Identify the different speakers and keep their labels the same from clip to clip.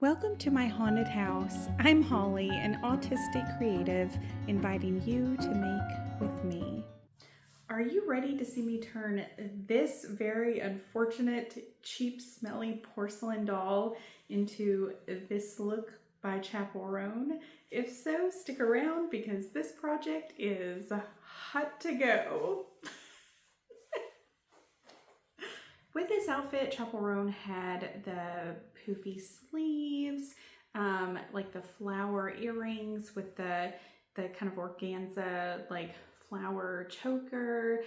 Speaker 1: Welcome to my haunted house. I'm Holly, an autistic creative, inviting you to make with me. Are you ready to see me turn this very unfortunate, cheap, smelly porcelain doll into this look by Chappell Roan? If so, stick around because this project is hot to go. With this outfit, Chappell Roan had the poofy sleeves, like the flower earrings with the kind of organza like flower choker.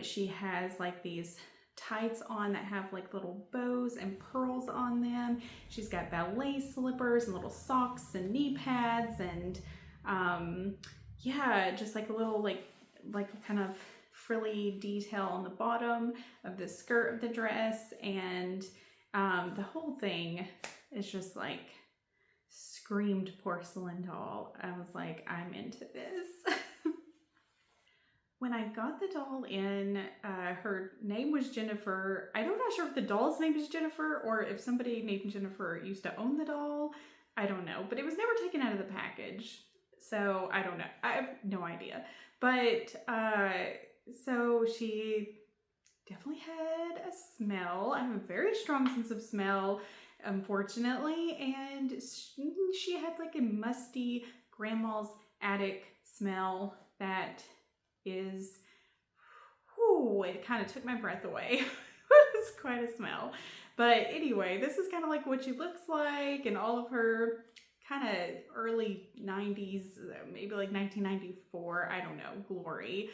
Speaker 1: She has like these tights on that have like little bows and pearls on them. She's got ballet slippers and little socks and knee pads and yeah, just like a little like kind of frilly detail on the bottom of the skirt of the dress, and the whole thing is just like screamed porcelain doll. I was like, I'm into this. When I got the doll in, her name was Jennifer. I'm not sure if the doll's name is Jennifer or if somebody named Jennifer used to own the doll. I don't know, but it was never taken out of the package. So I don't know. I have no idea. But so she definitely had a smell. I have a very strong sense of smell, unfortunately. And she had like a musty grandma's attic smell that is, whew, it kind of took my breath away. It was quite a smell. But anyway, this is kind of like what she looks like and all of her kind of early 90s, maybe like 1994, I don't know, glory.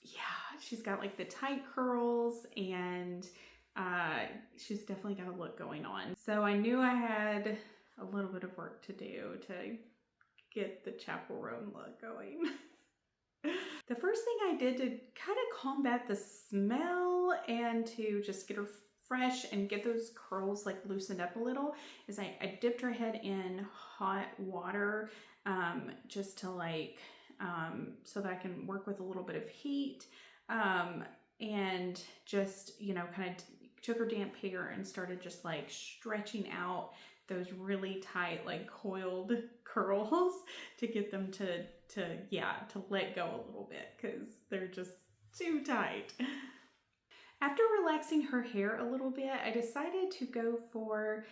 Speaker 1: Yeah, she's got like the tight curls and she's definitely got a look going on. So I knew I had a little bit of work to do to get the Chappell Roan look going. The first thing I did to kind of combat the smell and to just get her fresh and get those curls like loosened up a little is I dipped her head in hot water just to like so that I can work with a little bit of heat, and just, you know, kind of took her damp hair and started just like stretching out those really tight like coiled curls to get them to let go a little bit because they're just too tight. After relaxing her hair a little bit, I decided to go for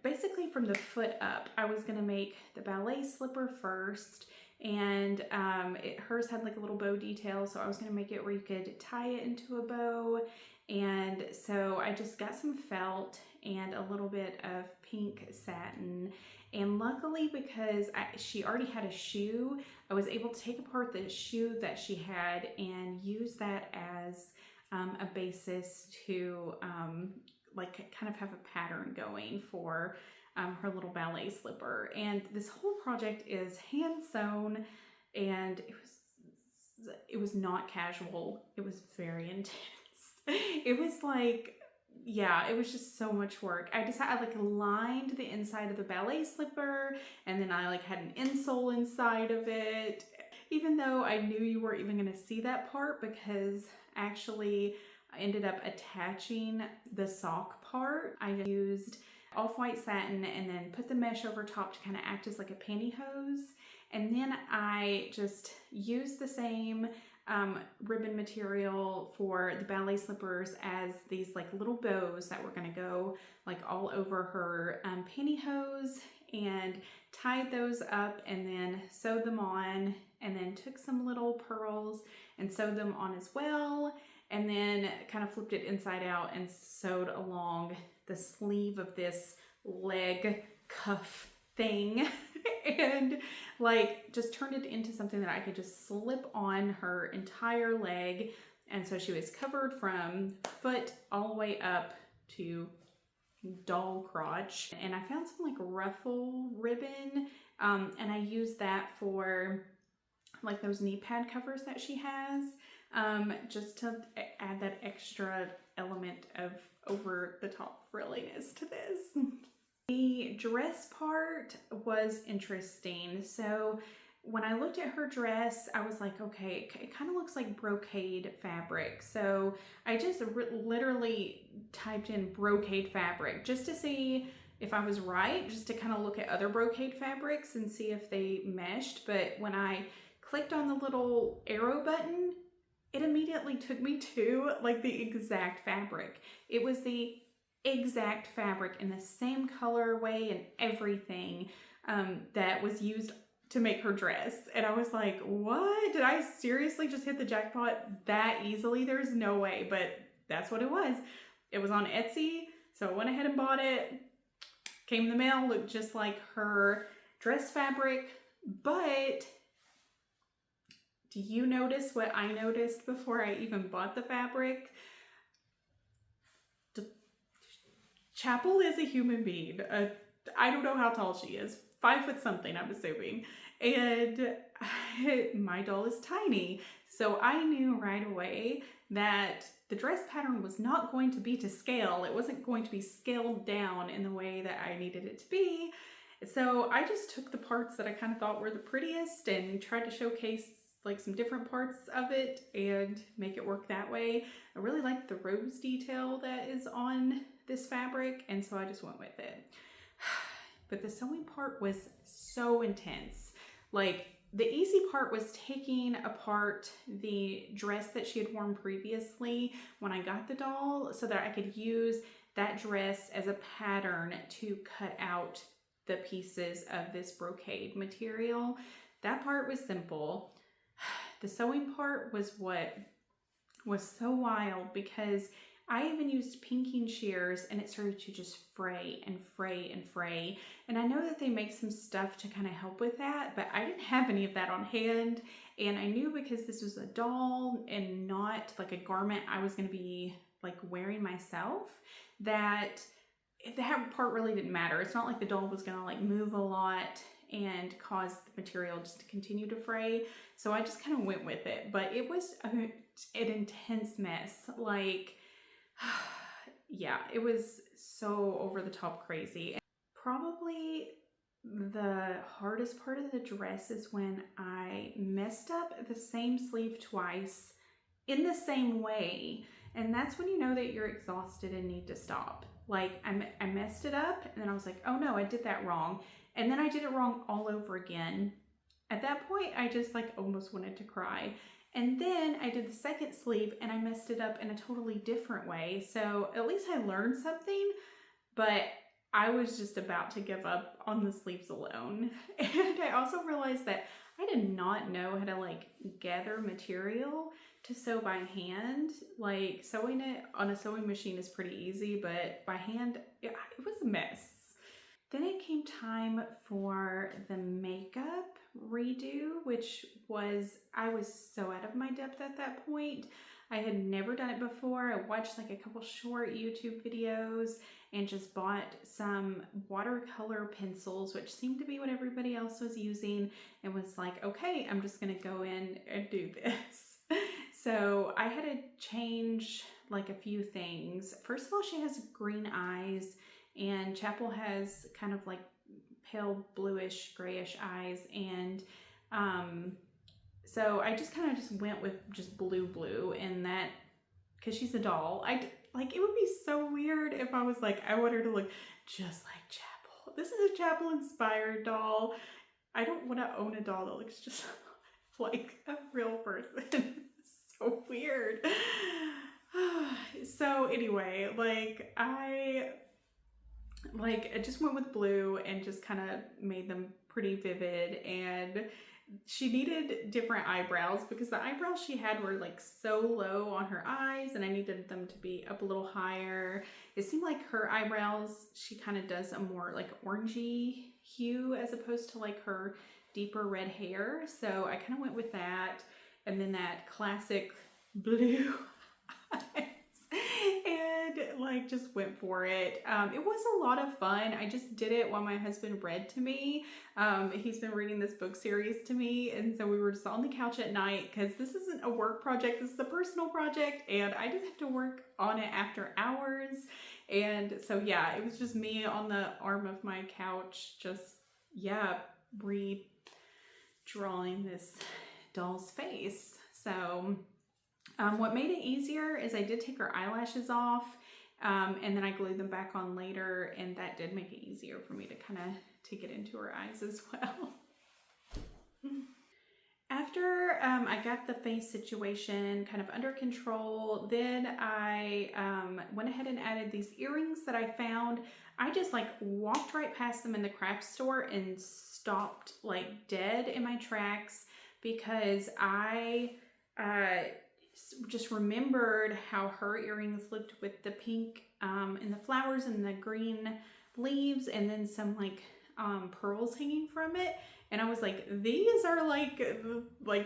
Speaker 1: basically from the foot up. I was going to make the ballet slipper first, and hers had like a little bow detail, so I was going to make it where you could tie it into a bow. And so I just got some felt and a little bit of pink satin. And luckily, because she already had a shoe, I was able to take apart the shoe that she had and use that as a basis to like kind of have a pattern going for her little ballet slipper. And this whole project is hand sewn, and it was not casual. It was very intense. It was like, yeah, it was just so much work. I like lined the inside of the ballet slipper, and then I like had an insole inside of it, even though I knew you weren't even going to see that part because actually I ended up attaching the sock part. I used off-white satin and then put the mesh over top to kind of act as like a pantyhose, and then I just used the same ribbon material for the ballet slippers as these like little bows that were going to go like all over her pantyhose, and tied those up and then sewed them on, and then took some little pearls and sewed them on as well, and then kind of flipped it inside out and sewed along the sleeve of this leg cuff thing and like just turned it into something that I could just slip on her entire leg. And so she was covered from foot all the way up to doll crotch. And I found some like ruffle ribbon, and I used that for like those knee pad covers that she has, just to add that extra element of over the top frilliness to this. The dress part was interesting. So when I looked at her dress, I was like, okay, it kind of looks like brocade fabric. So I just literally typed in brocade fabric just to see if I was right, just to kind of look at other brocade fabrics and see if they meshed. But when I clicked on the little arrow button, it immediately took me to like the exact fabric. It was the exact fabric in the same colorway and everything that was used to make her dress. And I was like, what? Did I seriously just hit the jackpot that easily? There's no way, but that's what it was. It was on Etsy, so I went ahead and bought it. Came in the mail, looked just like her dress fabric, but do you notice what I noticed before I even bought the fabric? Chappell is a human being. I don't know how tall she is. 5 foot something, I'm assuming. And my doll is tiny. So I knew right away that the dress pattern was not going to be to scale. It wasn't going to be scaled down in the way that I needed it to be. So I just took the parts that I kind of thought were the prettiest and tried to showcase like some different parts of it and make it work that way. I really liked the rose detail that is on this fabric, and so I just went with it. But the sewing part was so intense. Like, the easy part was taking apart the dress that she had worn previously when I got the doll so that I could use that dress as a pattern to cut out the pieces of this brocade material. That part was simple. The sewing part was what was so wild, because I even used pinking shears and it started to just fray and fray and fray. And I know that they make some stuff to kind of help with that, but I didn't have any of that on hand. And I knew because this was a doll and not like a garment I was going to be like wearing myself, that that part really didn't matter. It's not like the doll was going to like move a lot and cause the material just to continue to fray. So I just kind of went with it, but it was an intense mess. Like, yeah, it was so over the top crazy. And probably the hardest part of the dress is when I messed up the same sleeve twice in the same way. And that's when you know that you're exhausted and need to stop. Like, I messed it up and then I was like, oh no, I did that wrong. And then I did it wrong all over again. At that point, I just like almost wanted to cry. And then I did the second sleeve and I messed it up in a totally different way. So at least I learned something, but I was just about to give up on the sleeves alone. And I also realized that I did not know how to like gather material to sew by hand. Like, sewing it on a sewing machine is pretty easy, but by hand, it was a mess. Then it came time for the makeup redo, which was, I was so out of my depth at that point. I had never done it before. I watched like a couple short YouTube videos and just bought some watercolor pencils, which seemed to be what everybody else was using, and was like, okay, I'm just gonna go in and do this. So I had to change like a few things. First of all, she has green eyes, and Chappell has kind of like pale bluish grayish eyes, and so I just kind of just went with just blue, and that, because she's a doll, like, it would be so weird if I was like, I want her to look just like Chappell. This is a Chappell inspired doll. I don't want to own a doll that looks just like a real person. So weird. So anyway, like I just went with blue and just kind of made them pretty vivid, and she needed different eyebrows because the eyebrows she had were like so low on her eyes, and I needed them to be up a little higher. It seemed like her eyebrows, she kind of does a more like orangey hue as opposed to like her deeper red hair. So I kind of went with that, and then that classic blue eyes. And like just went for it. It was a lot of fun. I just did it while my husband read to me. He's been reading this book series to me, and so we were just on the couch at night, because this isn't a work project, this is a personal project, and I just have to work on it after hours. And so yeah, it was just me on the arm of my couch, just redrawing this doll's face. So what made it easier is I did take her eyelashes off. And then I glued them back on later, and that did make it easier for me to kind of to get into her eyes as well. After I got the face situation kind of under control, then I went ahead and added these earrings that I found. I just like walked right past them in the craft store and stopped like dead in my tracks because I just remembered how her earrings looked with the pink and the flowers and the green leaves and then some like pearls hanging from it. And I was like, these are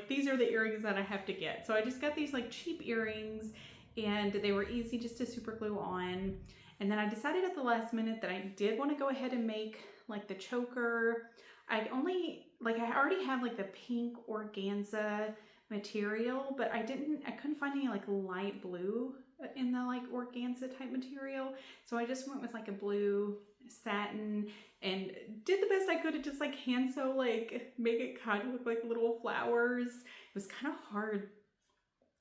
Speaker 1: these are the earrings that I have to get. So I just got these like cheap earrings and they were easy just to super glue on. And then I decided at the last minute that I did want to go ahead and make like the choker. I already had like the pink organza material, but I couldn't find any like light blue in the like organza type material. So I just went with like a blue satin and did the best I could to just like hand sew, like make it kind of look like little flowers. It was kind of hard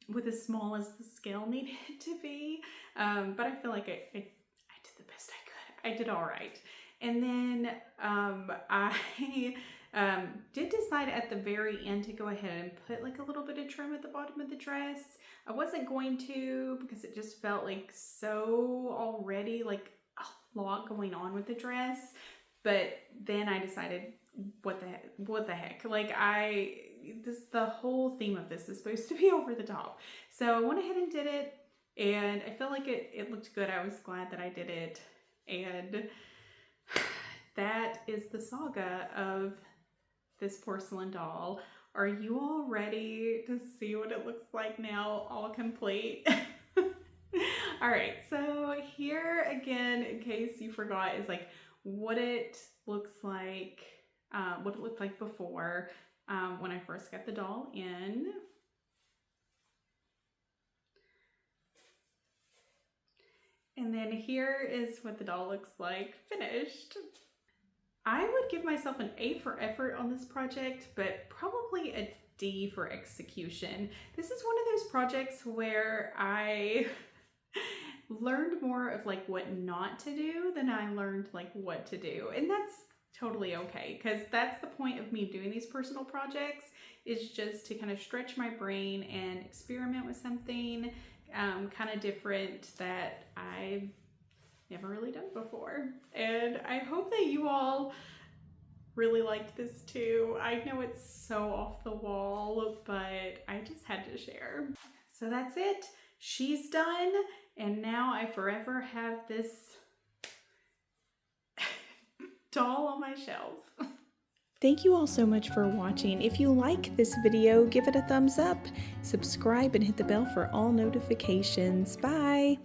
Speaker 1: with as small as the scale needed to be, but I feel like I did the best I could. I did all right. And then I did decide at the very end to go ahead and put like a little bit of trim at the bottom of the dress. I wasn't going to because it just felt like so already like a lot going on with the dress. But then I decided, what the heck? Like the whole theme of this is supposed to be over the top. So I went ahead and did it, and I felt like it looked good. I was glad that I did it, and that is the saga of this porcelain doll. Are you all ready to see what it looks like now, all complete? All right, so here again, in case you forgot, is like what it looks like, what it looked like before when I first got the doll in. And then here is what the doll looks like finished. I would give myself an A for effort on this project, but probably a D for execution. This is one of those projects where I learned more of like what not to do than I learned like what to do. And that's totally okay, because that's the point of me doing these personal projects, is just to kind of stretch my brain and experiment with something kind of different that I've never really done before. And I hope that you all really liked this too. I know it's so off the wall, but I just had to share. So that's it. She's done, and now I forever have this doll on my shelf. Thank you all so much for watching. If you like this video, give it a thumbs up, subscribe, and hit the bell for all notifications. Bye!